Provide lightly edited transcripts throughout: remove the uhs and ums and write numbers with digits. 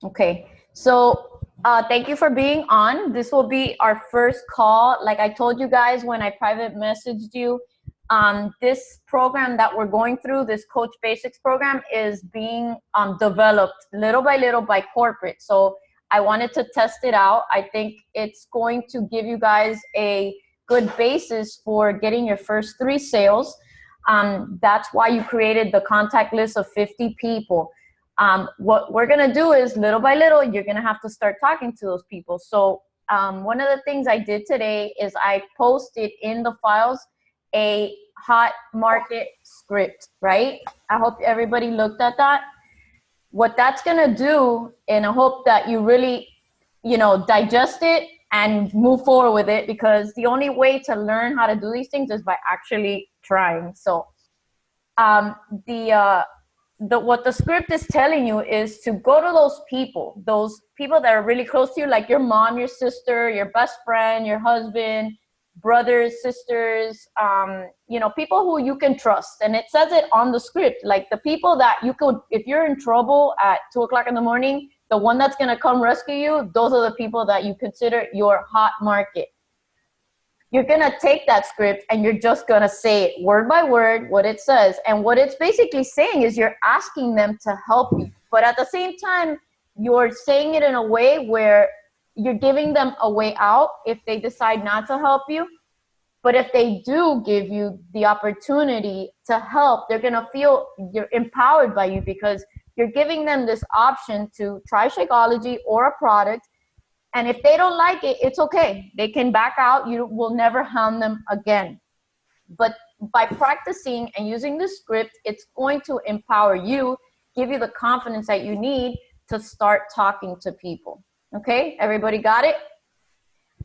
Okay, so thank you for being on. This will be our first call. Like I told you guys when I private messaged you, this program that we're going through, this Coach Basics program, is being developed little by corporate. So I wanted to test it out. I think it's going to give you guys a good basis for getting your first 3 sales. That's why you created the contact list of 50 people. What we're going to do is little by little, you're going to have to start talking to those people. So one of the things I did today is I posted in the files a hot market script, right? I hope everybody looked at that. What that's going to do, and I hope that you really, digest it and move forward with it, because the only way to learn how to do these things is by actually trying. So what the script is telling you is to go to those people that are really close to you, like your mom, your sister, your best friend, your husband, brothers, sisters, people who you can trust. And it says it on the script, like the people that you could, if you're in trouble at 2:00 in the morning, the one that's going to come rescue you, those are the people that you consider your hot market. You're going to take that script and you're just going to say it word by word, what it says. And what it's basically saying is you're asking them to help you. But at the same time, you're saying it in a way where you're giving them a way out if they decide not to help you. But if they do give you the opportunity to help, they're going to feel you're empowered by you, because you're giving them this option to try Shakeology or a product. And if they don't like it, it's okay. They can back out. You will never harm them again. But by practicing and using the script, it's going to empower you, give you the confidence that you need to start talking to people. Okay, everybody got it?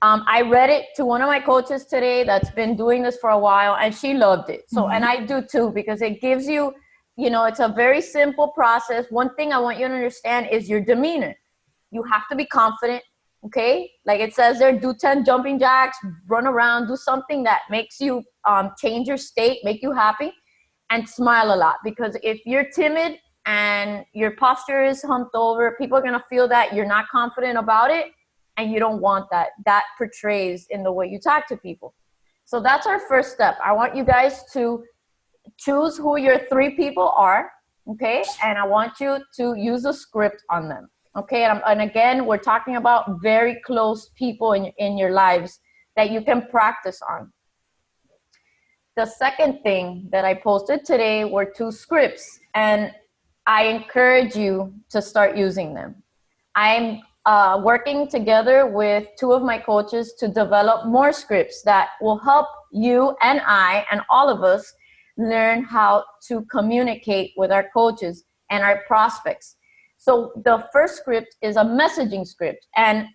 I read it to one of my coaches today that's been doing this for a while, and she loved it. So, and I do too, because it gives you, it's a very simple process. One thing I want you to understand is your demeanor. You have to be confident. Okay, like it says there, do 10 jumping jacks, run around, do something that makes you change your state, make you happy, and smile a lot. Because if you're timid and your posture is humped over, people are going to feel that you're not confident about it, and you don't want that. That portrays in the way you talk to people. So that's our first step. I want you guys to choose who your 3 people are, okay, and I want you to use a script on them. Okay, and again, we're talking about very close people in your lives that you can practice on. The second thing that I posted today were 2 scripts, and I encourage you to start using them. I'm working together with 2 of my coaches to develop more scripts that will help you and I and all of us learn how to communicate with our coaches and our prospects. So the first script is a messaging script, and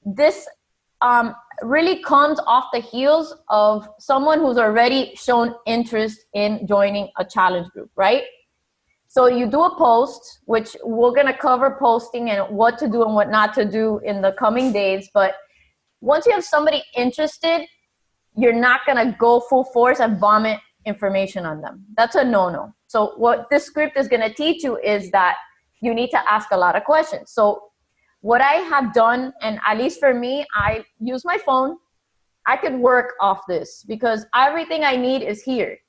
this really comes off the heels of someone who's already shown interest in joining a challenge group, right? So you do a post, which we're going to cover posting and what to do and what not to do in the coming days. But once you have somebody interested, you're not going to go full force and vomit information on them. That's a no-no. So what this script is going to teach you is that you need to ask a lot of questions. So what I have done, and at least for me, I use my phone. I could work off this because everything I need is here.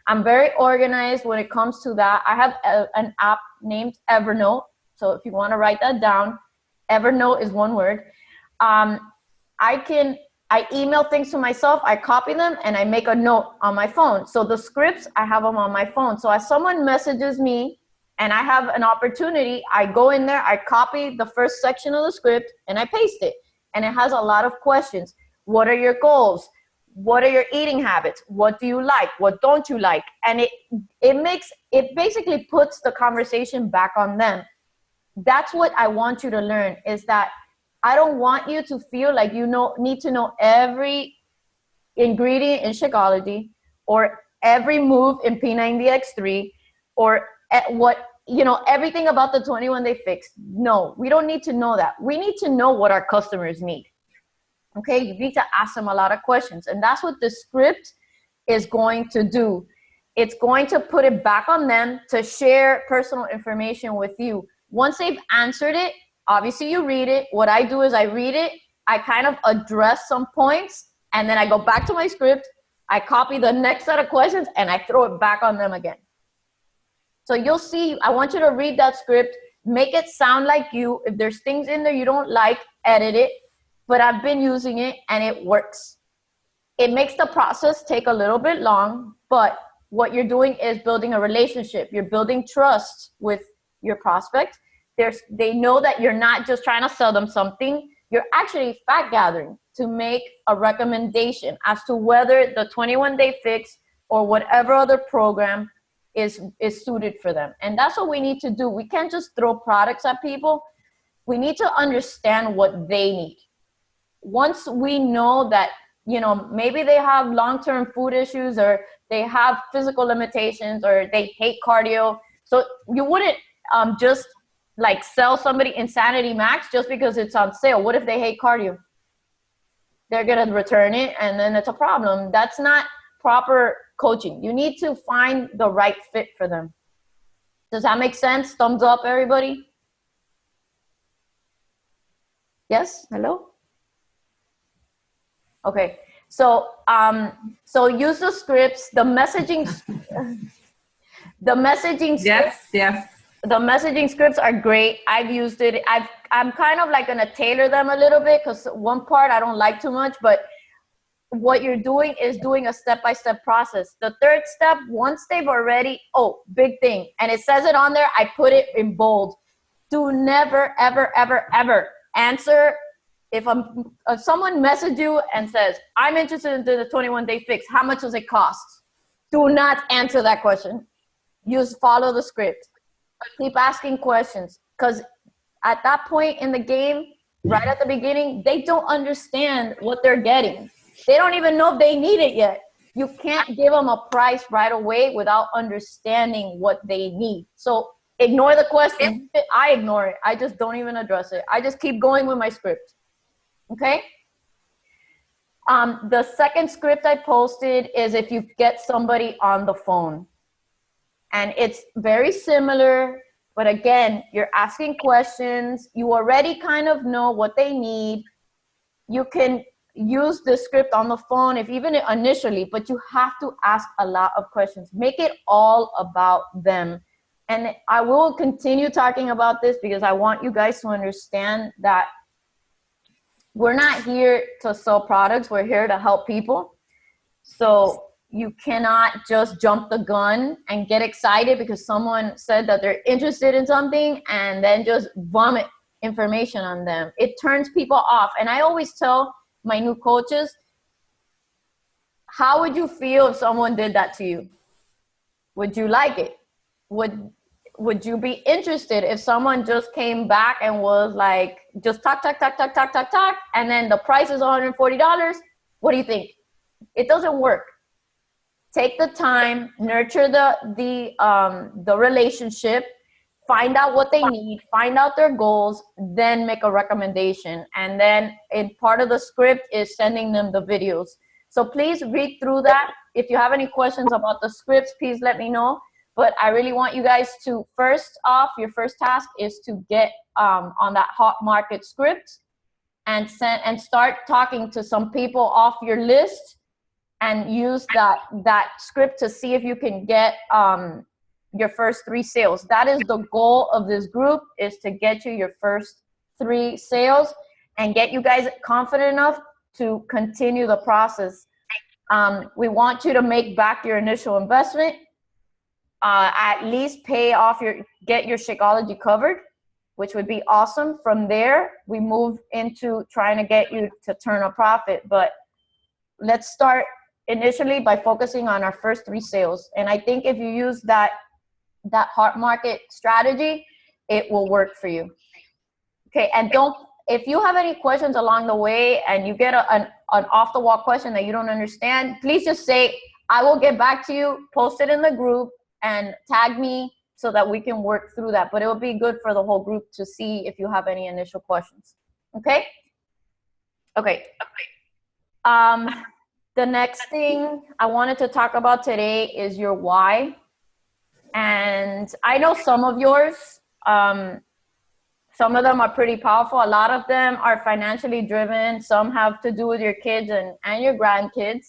I'm very organized when it comes to that. I have an app named Evernote. So if you want to write that down, Evernote is one word. I email things to myself, I copy them, and I make a note on my phone. So the scripts, I have them on my phone. So as someone messages me and I have an opportunity, I go in there, I copy the first section of the script, and I paste it. And it has a lot of questions. What are your goals? What are your eating habits? What do you like? What don't you like? And it basically puts the conversation back on them. That's what I want you to learn, is that I don't want you to feel like you need to know every ingredient in Shakeology or every move in P90X3 or everything about the 21-day fix. No, we don't need to know that. We need to know what our customers need. Okay, you need to ask them a lot of questions. And that's what the script is going to do. It's going to put it back on them to share personal information with you. Once they've answered it, Obviously you read it. What I do is I read it, I kind of address some points, and then I go back to my script, I copy the next set of questions, and I throw it back on them again. So you'll see, I want you to read that script, make it sound like you. If there's things in there you don't like, edit it. But I've been using it and it works. It makes the process take a little bit long, but what you're doing is building a relationship. You're building trust with your prospect. They know that you're not just trying to sell them something. You're actually fact gathering to make a recommendation as to whether the 21-day fix or whatever other program is suited for them. And that's what we need to do. We can't just throw products at people. We need to understand what they need. Once we know that, you know, maybe they have long-term food issues, or they have physical limitations, or they hate cardio. So you wouldn't just like sell somebody Insanity Max just because it's on sale. What if they hate cardio? They're gonna return it, and then it's a problem. That's not proper coaching. You need to find the right fit for them. Does that make sense? Thumbs up, everybody. Yes, hello? Okay, so use the scripts, the messaging, the messaging scripts. Yes. The messaging scripts are great. I've used it. I'm kind of like gonna tailor them a little bit, because one part I don't like too much, but what you're doing is doing a step-by-step process. The third step, once they've already, big thing, and it says it on there, I put it in bold. Do never, ever, ever, ever answer. If someone messages you and says, I'm interested in the 21-day fix, how much does it cost? Do not answer that question. Just follow the script. Keep asking questions, because at that point in the game, right at the beginning, they don't understand what they're getting. They don't even know if they need it yet. You can't give them a price right away without understanding what they need. So ignore the question. I ignore it. I just don't even address it. I just keep going with my script. Okay? The second script I posted is if you get somebody on the phone. And it's very similar, but again, you're asking questions. You already kind of know what they need. You can use the script on the phone, if even initially, but you have to ask a lot of questions. Make it all about them. And I will continue talking about this because I want you guys to understand that we're not here to sell products. We're here to help people. So you cannot just jump the gun and get excited because someone said that they're interested in something and then just vomit information on them. It turns people off. And I always tell my new coaches, how would you feel if someone did that to you? Would you like it? Would you be interested if someone just came back and was like, just talk, and then the price is $140? What do you think? It doesn't work. Take the time, nurture the relationship, find out what they need, find out their goals, then make a recommendation. And then in part of the script is sending them the videos. So please read through that. If you have any questions about the scripts, please let me know. But I really want you guys to, first off, your first task is to get on that hot market script and start talking to some people off your list, and use that script to see if you can get your first 3 sales. That is the goal of this group, is to get you your first 3 sales and get you guys confident enough to continue the process. We want you to make back your initial investment, at least pay off get your Shakeology covered, which would be awesome. From there, we move into trying to get you to turn a profit. But let's start initially by focusing on our first 3 sales. And I think if you use that hot market strategy, it will work for you. Okay, and if you have any questions along the way and you get an off-the-wall question that you don't understand, please just say, I will get back to you, post it in the group, and tag me so that we can work through that. But it will be good for the whole group to see if you have any initial questions. Okay? Okay. The next thing I wanted to talk about today is your why. And I know some of yours, Some of them are pretty powerful. A lot of them are financially driven. Some have to do with your kids and your grandkids.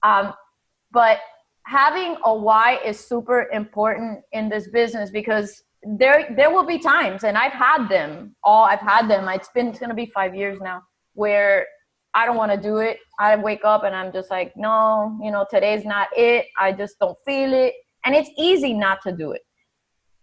But having a why is super important in this business, because there will be times, and I've had them. It's going to be 5 years now, where I don't want to do it. I wake up and I'm just like, no, today's not it. I just don't feel it. And it's easy not to do it.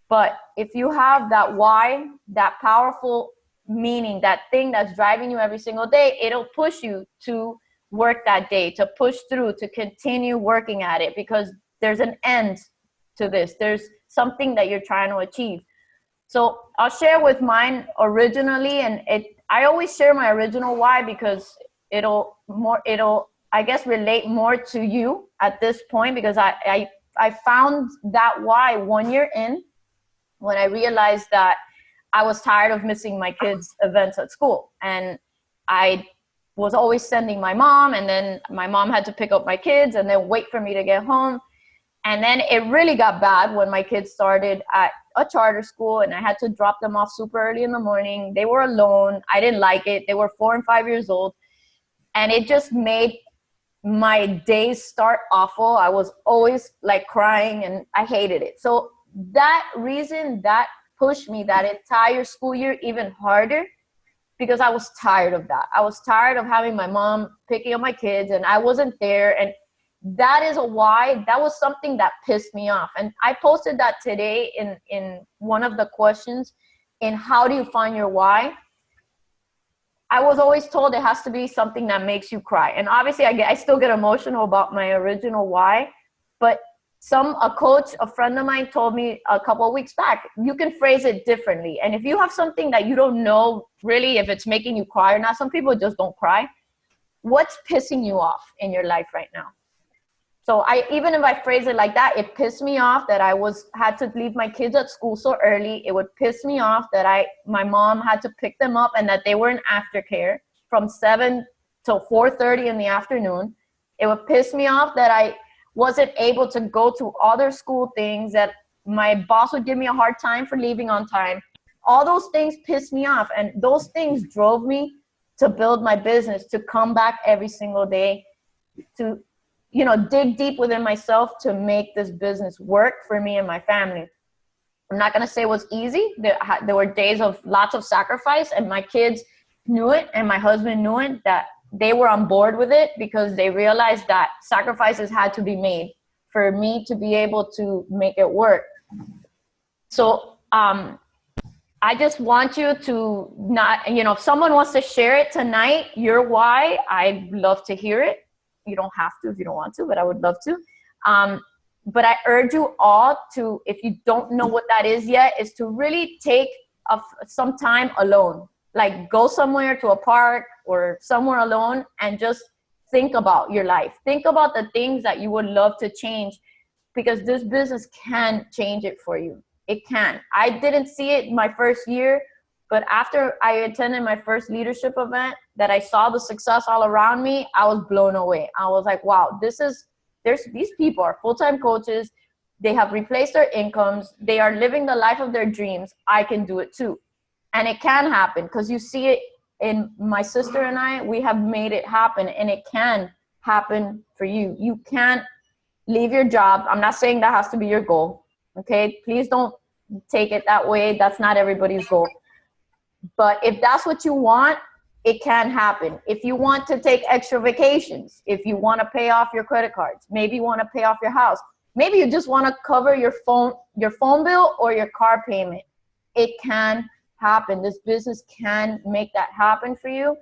But if you have that why, that powerful meaning, that thing that's driving you every single day, it'll push you to work that day, to push through, to continue working at it, because there's an end to this. There's something that you're trying to achieve. So I'll share with mine originally, and I always share my original why because it'll I guess relate more to you at this point, because I found that why 1 year in, when I realized that I was tired of missing my kids' events at school. And I was always sending my mom, and then my mom had to pick up my kids and then wait for me to get home. And then it really got bad when my kids started at a charter school and I had to drop them off super early in the morning. They were alone. I didn't like it. They were 4 and 5 years old. And it just made my days start awful. I was always like crying and I hated it. So that reason, that pushed me that entire school year even harder, because I was tired of that. I was tired of having my mom picking up my kids and I wasn't there. And that is a why. That was something that pissed me off. And I posted that today in one of the questions in how do you find your why? I was always told it has to be something that makes you cry. And obviously I still get emotional about my original why, but a coach, a friend of mine told me a couple of weeks back, you can phrase it differently. And if you have something that you don't know really if it's making you cry or not, some people just don't cry. What's pissing you off in your life right now? So even if I phrase it like that, it pissed me off that I had to leave my kids at school so early. It would piss me off that my mom had to pick them up and that they were in aftercare from 7 till 4:30 in the afternoon. It would piss me off that I wasn't able to go to other school things, that my boss would give me a hard time for leaving on time. All those things pissed me off. And those things drove me to build my business, to come back every single day, to dig deep within myself to make this business work for me and my family. I'm not going to say it was easy. There were days of lots of sacrifice, and my kids knew it and my husband knew it, that they were on board with it because they realized that sacrifices had to be made for me to be able to make it work. So I just want you to not, if someone wants to share it tonight, your why, I'd love to hear it. You don't have to if you don't want to, but I would love to. But I urge you all to, if you don't know what that is yet, is to really take some time alone. Like go somewhere to a park or somewhere alone and just think about your life. Think about the things that you would love to change, because this business can change it for you. It can. I didn't see it my first year, but after I attended my first leadership event, that I saw the success all around me, I was blown away. I was like, wow, these people are full-time coaches. They have replaced their incomes. They are living the life of their dreams. I can do it too. And it can happen, because you see it in my sister and I. We have made it happen, and it can happen for you. You can't leave your job. I'm not saying that has to be your goal. Okay, please don't take it that way. That's not everybody's goal. But if that's what you want, it can happen. If you want to take extra vacations, if you want to pay off your credit cards, maybe you want to pay off your house, maybe you just want to cover your phone bill or your car payment, it can happen. This business can make that happen for you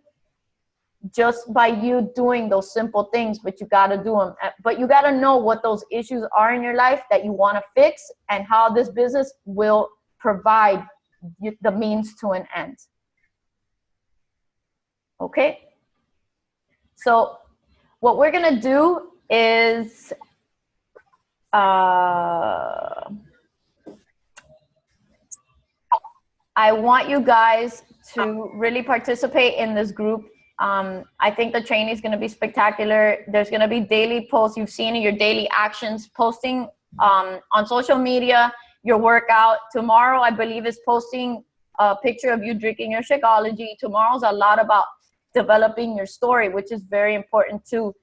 just by you doing those simple things, but you got to do them. But you got to know what those issues are in your life that you want to fix, and how this business will provide the means to an end. Okay? So what we're going to do is I want you guys to really participate in this group. I think the training is going to be spectacular. There's going to be daily posts. You've seen your daily actions, posting on social media, your workout. Tomorrow, I believe, is posting a picture of you drinking your Shakeology. Tomorrow's a lot about developing your story, which is very important too.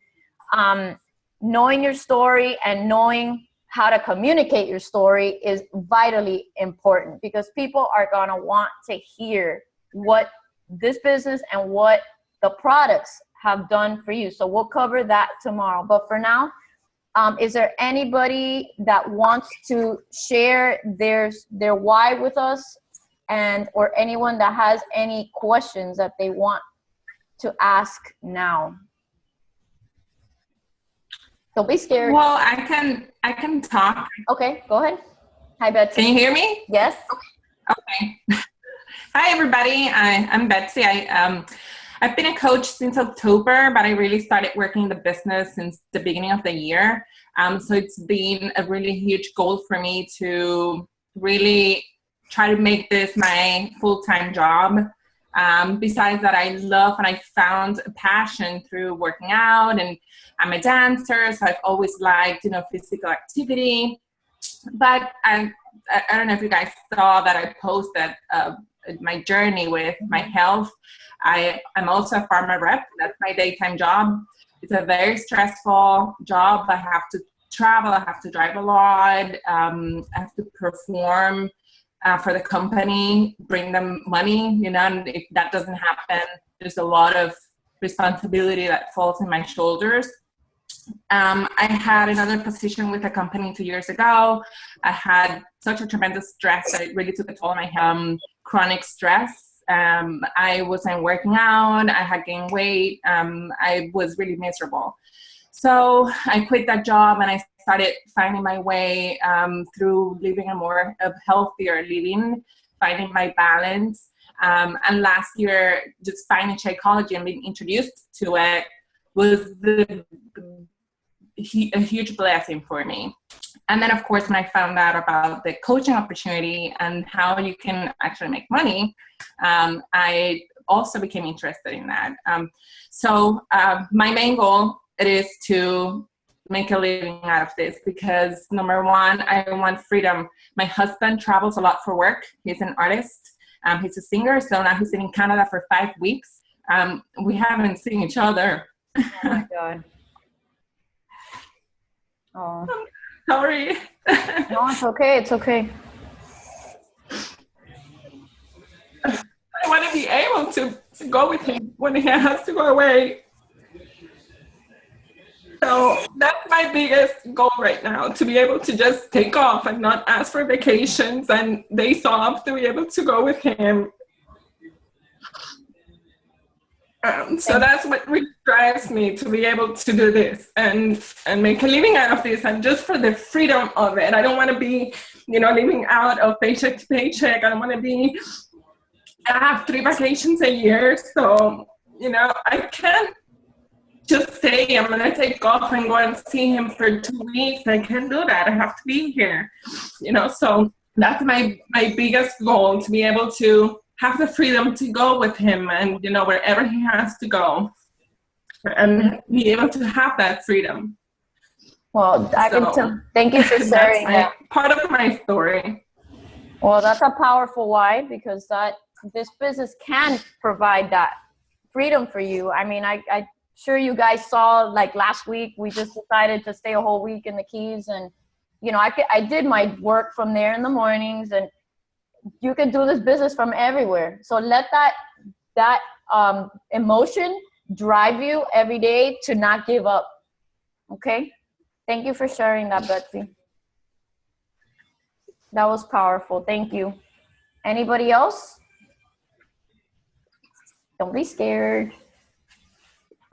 Knowing your story and knowing how to communicate your story is vitally important, because people are going to want to hear what this business and what the products have done for you. So we'll cover that tomorrow. But for now, is there anybody that wants to share their why with us, and or anyone that has any questions that they want to ask now? Don't be scared. Well, I can talk. Okay, go ahead. Hi, Betsy. Can you hear me? Yes. Okay. Hi, everybody. I'm Betsy. I've been a coach since October, but I really started working in the business since the beginning of the year. So it's been a really huge goal for me to really try to make this my full-time job. Besides that, I love and I found a passion through working out, and I'm a dancer, so I've always liked, physical activity. But I don't know if you guys saw that I posted my journey with my health. I'm also a pharma rep. That's my daytime job. It's a very stressful job. I have to travel. I have to drive a lot. I have to perform for the company, bring them money, and if that doesn't happen, there's a lot of responsibility that falls on my shoulders. I had another position with a company 2 years ago. I had such a tremendous stress that it really took a toll on my health, chronic stress. I wasn't working out. I had gained weight. I was really miserable. So I quit that job and I started finding my way through living a more healthier living, finding my balance. And last year, just finding Shakeology and being introduced to it was a huge blessing for me. And then, of course, when I found out about the coaching opportunity and how you can actually make money, I also became interested in that. So my main goal it is to make a living out of this, because number one, I want freedom. My husband travels a lot for work. He's an artist. He's a singer. So now he's been in Canada for 5 weeks. We haven't seen each other. Oh my God. Oh. Sorry. No, it's okay. It's okay. I want to be able to go with him when he has to go away. So that's my biggest goal right now, to be able to just take off and not ask for vacations and days off, to be able to go with him. So that's what really drives me to be able to do this and make a living out of this, and just for the freedom of it. I don't want to be, living out of paycheck to paycheck. I don't want to be, I have 3 vacations a year. So, I can't just say I'm going to take off and go and see him for 2 weeks. I can't do that. I have to be here, so that's my biggest goal, to be able to have the freedom to go with him and, wherever he has to go, and be able to have that freedom. Well, I can tell. Thank you for sharing that. Part of my story. Well, that's a powerful why, because this business can provide that freedom for you. I mean, I sure you guys saw, like last week, we just decided to stay a whole week in the Keys, and I did my work from there in the mornings, and you can do this business from everywhere. So let that emotion drive you every day to not give up. Okay? Thank you for sharing that, Betsy. That was powerful. Thank you. Anybody else? Don't be scared.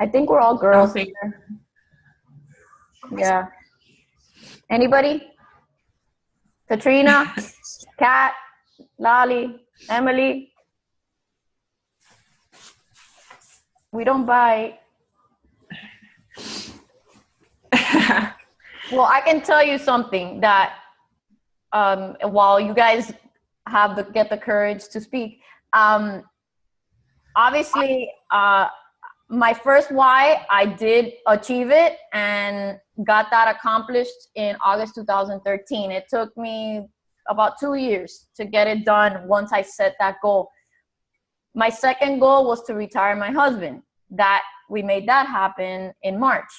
I think we're all girls here. Yeah. Anybody? Katrina? Kat? Lolly? Emily? We don't bite. Well, I can tell you something that while you guys get the courage to speak, obviously, my first why, I did achieve it and got that accomplished in August 2013. It took me about 2 years to get it done once I set that goal. My second goal was to retire my husband. That we made that happen in March.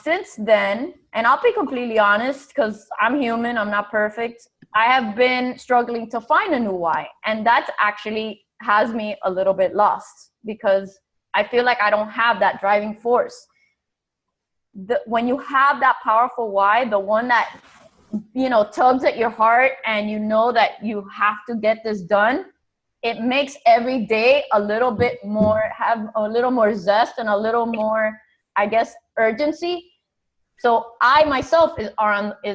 Since then, and I'll be completely honest because I'm human, I'm not perfect, I have been struggling to find a new why. And that actually has me a little bit lost because I feel like I don't have that driving force. When you have that powerful why, the one that, you know, tugs at your heart and you know that you have to get this done, it makes every day a little bit more, have a little more zest and a little more, I guess, urgency. So I myself is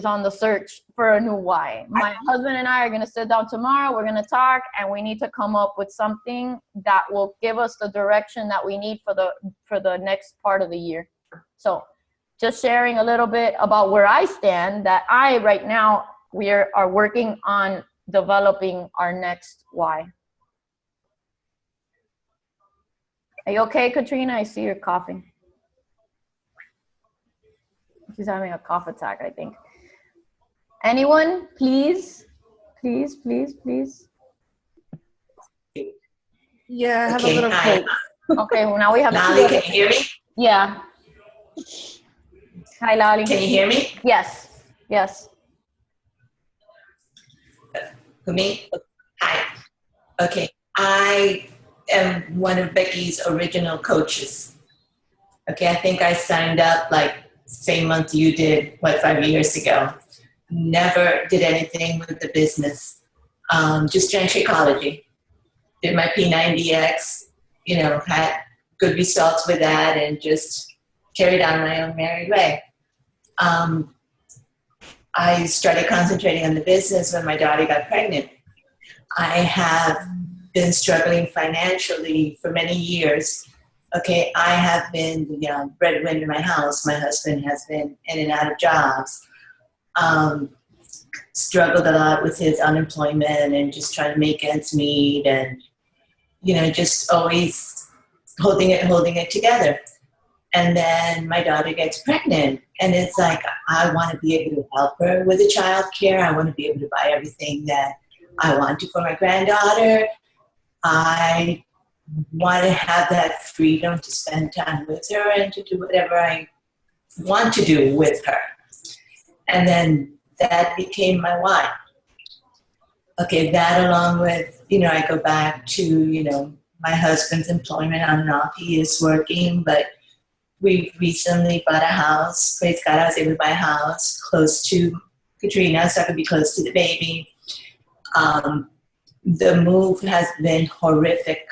on the search for a new why. My husband and I are going to sit down tomorrow. We're going to talk, and we need to come up with something that will give us the direction that we need for the next part of the year. So just sharing a little bit about where I stand, that right now, we are working on developing our next why. Are you okay, Katrina? I see you're coughing. She's having a cough attack, I think. Anyone, please? Please, please, please. Yeah, I have a little cold. Okay, well, now we have Lali, can you hear me? Yeah. Hi, Lali. Can you hear me? Yes, yes. Who, me? Hi. Okay, I am one of Becky's original coaches. Okay, I think I signed up like same month you did, 5 years ago. Never did anything with the business. Just drank Shakeology. Did my P90X, you know, had good results with that and just carried on my own merry way. I started concentrating on the business when my daughter got pregnant. I have been struggling financially for many years. Okay, I have been the breadwinner in my house. My husband has been in and out of jobs. Struggled a lot with his unemployment and just trying to make ends meet and, you know, just always holding it together. And then my daughter gets pregnant and it's like, I want to be able to help her with the child care. I want to be able to buy everything that I want to for my granddaughter. I want to have that freedom to spend time with her and to do whatever I want to do with her. And then that became my why. Okay, that along with, you know, I go back to, you know, my husband's employment on and off. He is working, but we recently bought a house. Praise God, I was able to buy a house close to Katrina, so I could be close to the baby. The move has been horrific.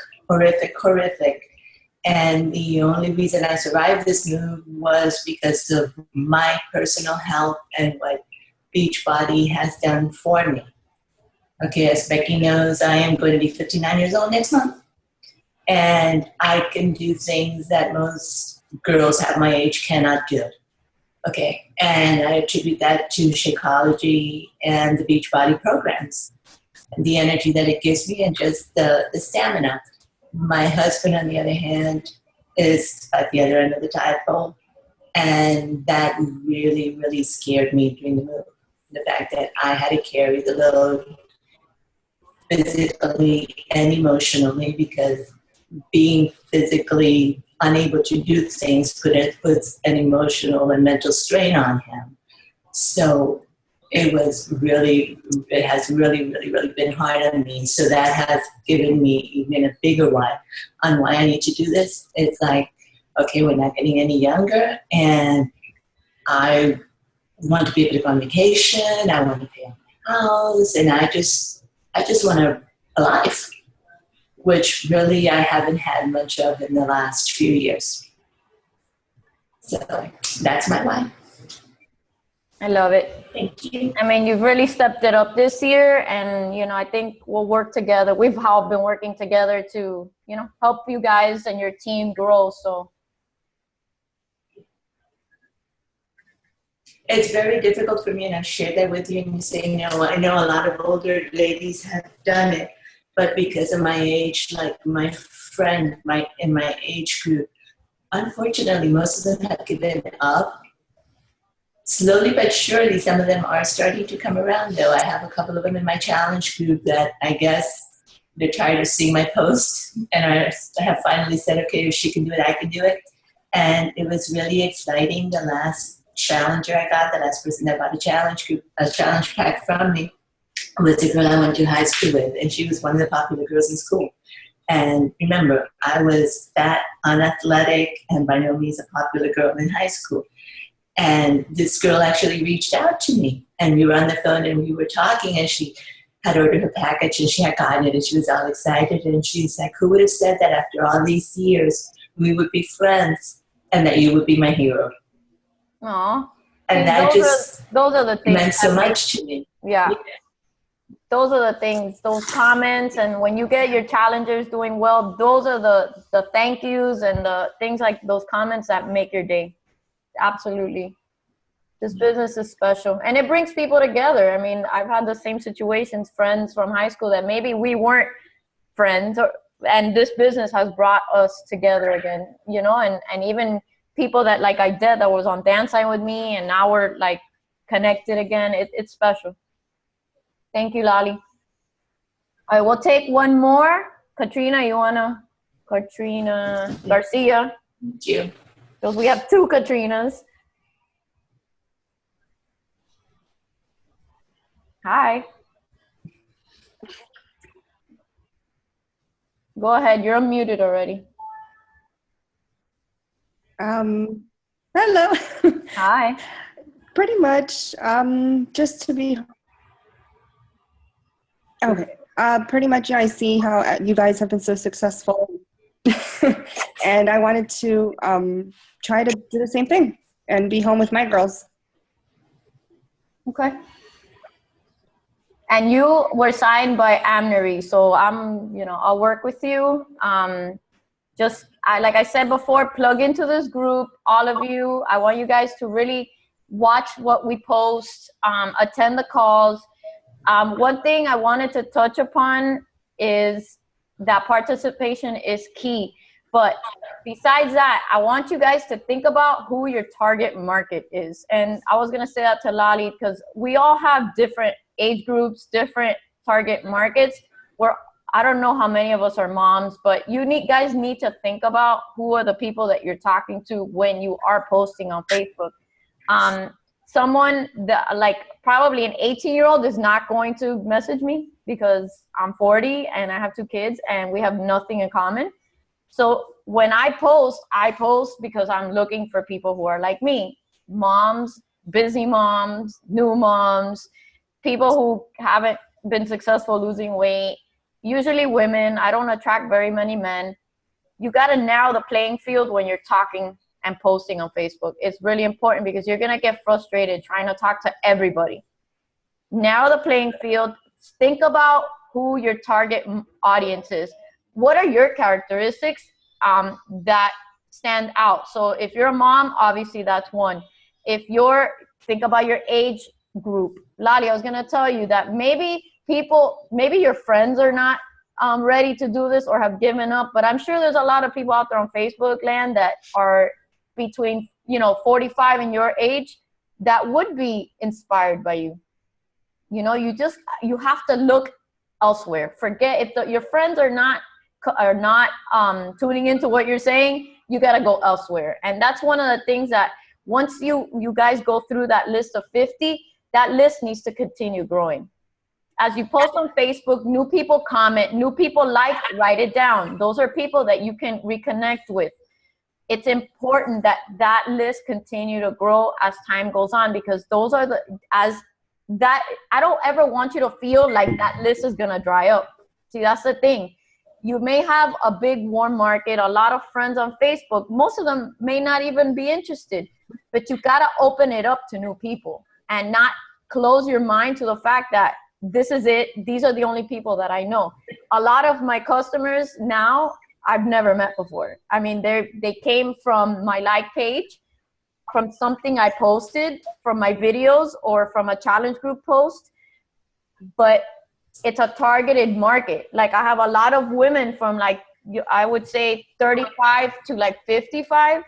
And the only reason I survived this move was because of my personal health and what Beachbody has done for me. Okay, as Becky knows, I am going to be 59 years old next month. And I can do things that most girls at my age cannot do. Okay, and I attribute that to Shakeology and the Beachbody programs. The energy that it gives me and just the stamina. My husband, on the other hand, is at the other end of the tide pole. And that really, really scared me during the move. The fact that I had to carry the load physically and emotionally because being physically unable to do things puts an emotional and mental strain on him. So it has really, really been hard on me. So that has given me even a bigger why on why I need to do this. It's like, okay, we're not getting any younger, and I want to be able to go on vacation. I want to pay off my house, and I just want a life, which really I haven't had much of in the last few years. So that's my why. I love it. Thank you. I mean, you've really stepped it up this year, and, you know, I think we'll work together. We've all been working together to, you know, help you guys and your team grow. So it's very difficult for me, and I've shared that with you, and you say, no, I know a lot of older ladies have done it, but because of my age, like my friend in my age group, unfortunately, most of them have given up. slowly but surely, some of them are starting to come around, though. I have a couple of them in my challenge group that I guess they're tired of seeing my post, and I have finally said, okay, if she can do it, I can do it. And it was really exciting. The last challenger I got, the last person that bought a challenge pack from me, was a girl I went to high school with, and she was one of the popular girls in school. And remember, I was fat, unathletic, and by no means a popular girl in high school. And this girl actually reached out to me, and we were on the phone and we were talking, and she had ordered her package and she had gotten it, and she was all excited, and she's like, who would have said that after all these years we would be friends and that you would be my hero? Aww. And that those are the things meant so much to me. Yeah. Those are the things, those comments, and when you get your challengers doing well, those are the thank yous and the things like those comments that make your day. Absolutely. This business is special, and it brings people together. I mean, I've had the same situations, friends from high school that maybe we weren't friends, and this business has brought us together again, you know, and even people that like I did that was on Dance Line with me, and now we're like connected again. It's special. Thank you, Lali. All right, we'll take one more. Katrina Garcia. Thank you. Because we have two Katrinas. Hi. Go ahead. You're unmuted already. Hello. Hi. Pretty much, just to be okay. Pretty much, I see how you guys have been so successful, and I wanted to try to do the same thing and be home with my girls. Okay. And you were signed by Amnery, so I'll work with you. Like I said before, plug into this group, all of you. I want you guys to really watch what we post, attend the calls. One thing I wanted to touch upon is that participation is key. But besides that, I want you guys to think about who your target market is. And I was going to say that to Lali because we all have different age groups, different target markets. I don't know how many of us are moms, but guys need to think about who are the people that you're talking to when you are posting on Facebook. Someone that like probably an 18-year-old is not going to message me because I'm 40 and I have 2 kids and we have nothing in common. So when I post because I'm looking for people who are like me, moms, busy moms, new moms, people who haven't been successful losing weight, usually women. I don't attract very many men. You got to narrow the playing field when you're talking and posting on Facebook. It's really important because you're going to get frustrated trying to talk to everybody. Narrow the playing field. Think about who your target audience is. What are your characteristics that stand out? So if you're a mom, obviously that's one. Think about your age group. Lali, I was going to tell you that maybe your friends are not ready to do this or have given up, but I'm sure there's a lot of people out there on Facebook land that are between 45 and your age that would be inspired by you. You have to look elsewhere. Forget if your friends are not tuning into what you're saying. You got to go elsewhere. And that's one of the things that once you guys go through that list of 50, that list needs to continue growing. As you post on Facebook, new people comment, new people like, write it down. Those are people that you can reconnect with. It's important that list continue to grow as time goes on, because those are I don't ever want you to feel like that list is going to dry up. See, that's the thing. You may have a big warm market, a lot of friends on Facebook. Most of them may not even be interested, but you got to open it up to new people and not close your mind to the fact that this is it. These are the only people that I know. A lot of my customers now I've never met before. I mean, they came from my like page, from something I posted, from my videos, or from a challenge group post. But it's a targeted market. Like I have a lot of women from I would say 35 to 55.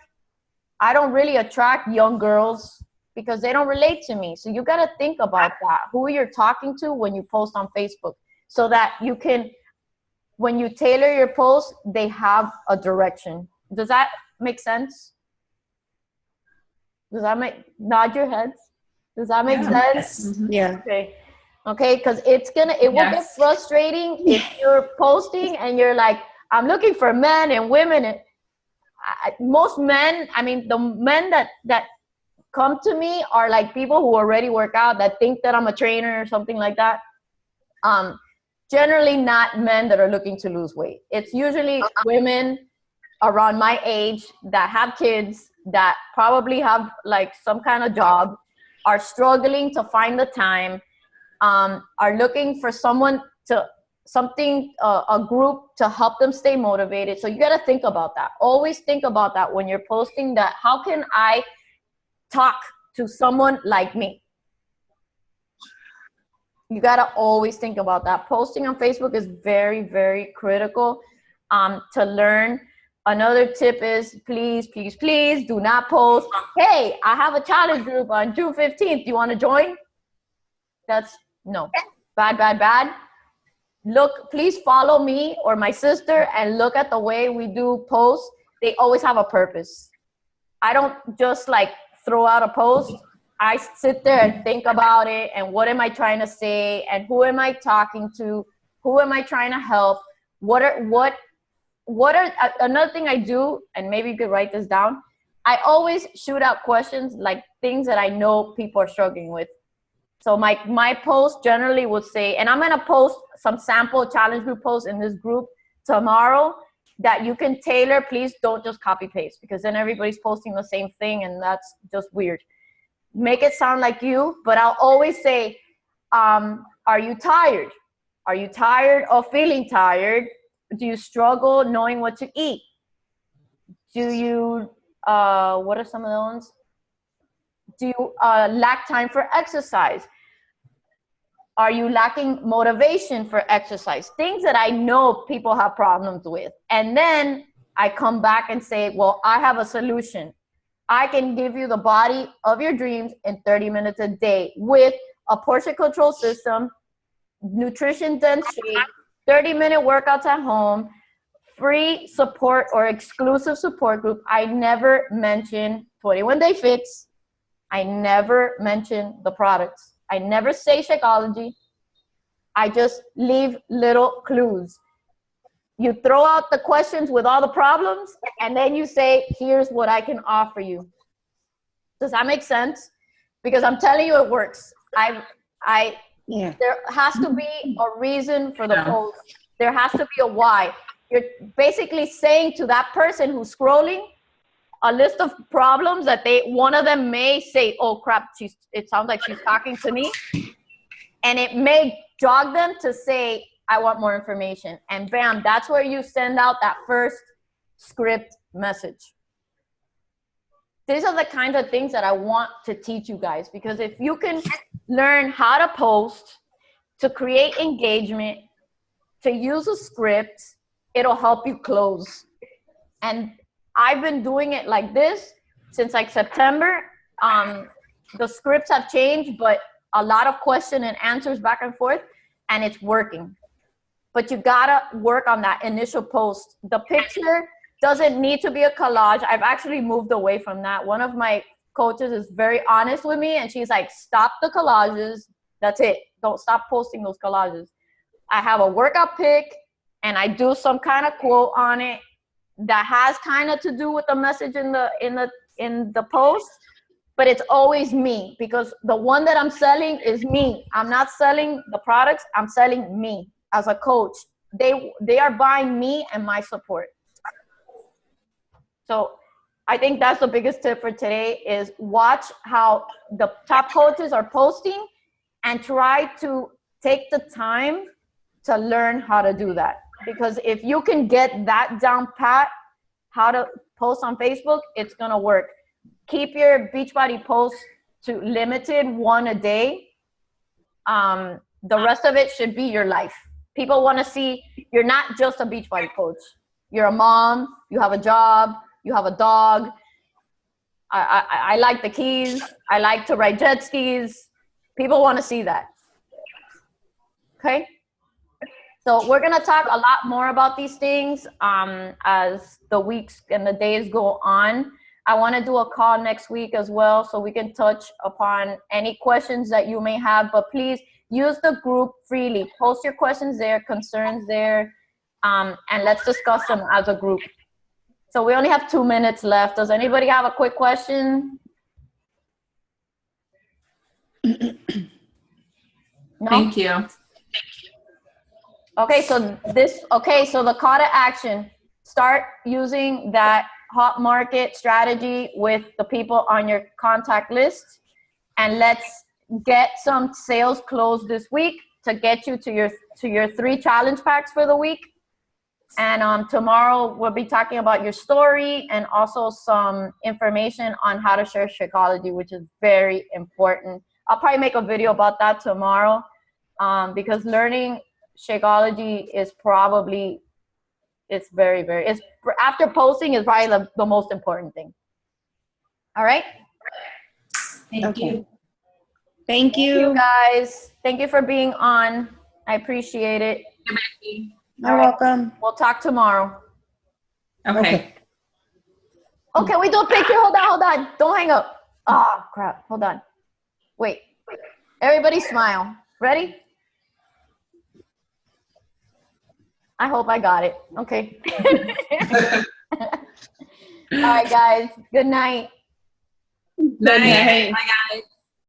I don't really attract young girls. because they don't relate to me. So you got to think about that, who you're talking to when you post on Facebook, so that you can, when you tailor your post, they have a direction. Does that make sense? Does that nod your heads? Does that make sense? Yeah. Okay, because it will get frustrating if you're posting and you're like, I'm looking for men and women. And most men, I mean, the men that come to me are like people who already work out, that think that I'm a trainer or something like that. Generally not men that are looking to lose weight. It's usually women around my age that have kids, that probably have like some kind of job, are struggling to find the time, are looking for a group to help them stay motivated. So you got to think about that. Always think about that when you're posting, that how can I talk to someone like me? You got to always think about that. Posting on Facebook is very, very critical to learn. Another tip is please, please, please do not post, hey, I have a challenge group on June 15th. Do you want to join? That's no. Bad, bad, bad. Look, please follow me or my sister and look at the way we do posts. They always have a purpose. I don't just like throw out a post. I sit there and think about it, and what am I trying to say, and who am I talking to? Who am I trying to help? Another thing I do, and maybe you could write this down, I always shoot out questions, like things that I know people are struggling with. So my post generally would say, and I'm going to post some sample challenge group posts in this group tomorrow that you can tailor. Please don't just copy paste, because then everybody's posting the same thing and that's just weird. Make it sound like you, but I'll always say, are you tired? Are you tired of feeling tired? Do you struggle knowing what to eat? Do you, what are some of the ones? Do you lack time for exercise? Are you lacking motivation for exercise? Things that I know people have problems with. And then I come back and say, well, I have a solution. I can give you the body of your dreams in 30 minutes a day with a portion control system, nutrition dense shake, 30-minute workouts at home, free support or exclusive support group. I never mention 21 Day Fix. I never mention the products. I never say Shakeology. I just leave little clues. You throw out the questions with all the problems, and then you say, here's what I can offer you. Does that make sense? Because I'm telling you, it works. There has to be a reason for the post. There has to be a why. You're basically saying to that person who's scrolling a list of problems that one of them may say, oh crap, it sounds like she's talking to me. And it may jog them to say, I want more information. And bam, that's where you send out that first script message. These are the kinds of things that I want to teach you guys, because if you can learn how to post, to create engagement, to use a script, it'll help you close. And I've been doing it like this since like September. The scripts have changed, but a lot of question and answers back and forth, and it's working. But you gotta work on that initial post. The picture doesn't need to be a collage. I've actually moved away from that. One of my coaches is very honest with me, and she's like, stop the collages. That's it. Don't stop posting those collages. I have a workout pic, and I do some kind of quote on it that has kind of to do with the message in the post, but it's always me, because the one that I'm selling is me. I'm not selling the products. I'm selling me as a coach. They are buying me and my support. So I think that's the biggest tip for today, is watch how the top coaches are posting and try to take the time to learn how to do that. Because if you can get that down pat, how to post on Facebook, it's gonna work. Keep your Beachbody posts to limited, one a day. The rest of it should be your life. People wanna see you're not just a Beachbody coach. You're a mom, you have a job, you have a dog. I like the keys. I like to ride jet skis. People want to see that. Okay. So we're going to talk a lot more about these things as the weeks and the days go on. I want to do a call next week as well so we can touch upon any questions that you may have. But please use the group freely. Post your questions there, concerns there, and let's discuss them as a group. So we only have 2 minutes left. Does anybody have a quick question? No? Thank you. Okay, so the call to action, start using that hot market strategy with the people on your contact list, and let's get some sales closed this week to get you to your 3 challenge packs for the week. And tomorrow we'll be talking about your story and also some information on how to share Shakeology, which is very important. I'll probably make a video about that tomorrow because learning Shakeology is probably, it's very, very, it's after posting is probably the most important thing. All right. Thank you. Thank you. Guys. Thank you for being on. I appreciate it. You're welcome. We'll talk tomorrow. Okay. Oh, can we do a picture? Hold on. Don't hang up. Oh, crap. Hold on. Wait. Everybody smile. Ready? I hope I got it. Okay. All right, guys. Good night. Night. Bye, guys.